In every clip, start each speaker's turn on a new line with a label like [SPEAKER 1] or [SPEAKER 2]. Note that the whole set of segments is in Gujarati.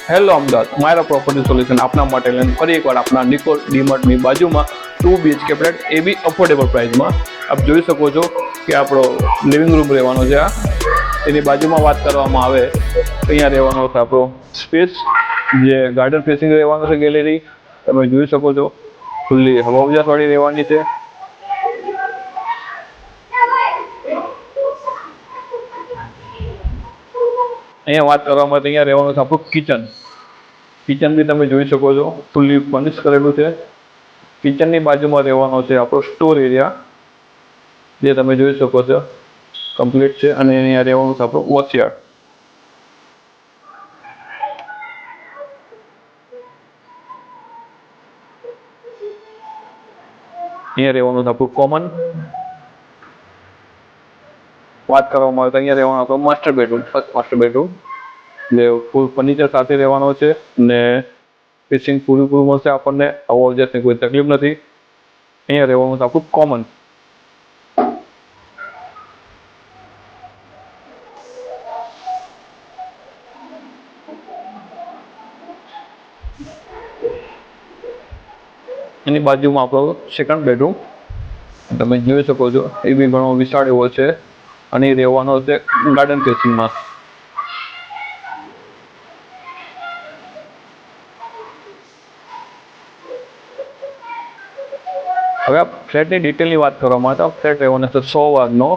[SPEAKER 1] હેલો અમદાવાદ, મારા પ્રોપર્ટી સોલ્યુશન આપના માટે લઈને ફરી એકવાર આપના નિકોલ ડીમાર્ટની બાજુમાં 2 BHK ફ્લેટ એ બી અફોર્ડેબલ પ્રાઇસમાં આપ જોઈ શકો છો કે આપણો લિવિંગ રૂમ રહેવાનો છે. એની બાજુમાં વાત કરવામાં આવે અહીંયા રહેવાનો છે આપણો સ્પેસ, જે ગાર્ડન ફેસિંગ રહેવાનો છે. ગેલેરી તમે જોઈ શકો છો, ખુલ્લી હવા ઉજાસવાળી રહેવાની છે. અહીંયા વાત કરવામાં આવે અહીંયા રહેવાનું છે આપણું કિચન બી તમે જોઈ શકો છો, ફૂલ્લી ફર્નિશ કરેલું છે. કિચનની બાજુમાં રહેવાનો છે આપણો સ્ટોર એરિયા, જે તમે જોઈ શકો છો કમ્પ્લીટ છે. અને અહીંયા રહેવાનું છે આપણું વોશયાર્ડ. અહીંયા રહેવાનું છે આપણું કોમન. વાત કરવામાં આવે તો અહીંયા રહેવાનો આપણો master bedroom, first master bedroom, જે ફૂલ ફર્નિચર સાથે રહેવાનો છે. ને ફિશિંગ પૂરું મળશે આપણને, અવર જવાની કોઈ તકલીફ નથી. અહીંયા રહેવાનું છે આપણું કોમન. એની બાજુમાં આપણો સેકન્ડ બેડરૂમ તમે જોઈ શકો છો, એ બી ઘણો વિશાળ એવો છે. અને એ રહેવાનો છે ગાર્ડન ફેસિંગમાં. હવે આ ફ્લેટની ડિટેલની વાત કરવામાં આવે તો ફ્લેટ રહેવાનો છે 100 વારનો.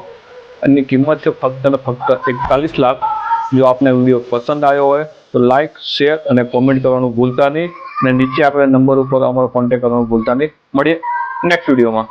[SPEAKER 1] એની કિંમત છે ફક્ત ને ફક્ત 41 લાખ. જો આપને વિડીયો પસંદ આવ્યો હોય તો લાઇક, શેર અને કોમેન્ટ કરવાનું ભૂલતા નહીં. અને નીચે આપણે નંબર ઉપર અમારો કોન્ટેક્ટ કરવાનું ભૂલતા નહીં. મળીએ નેક્સ્ટ વિડીયોમાં.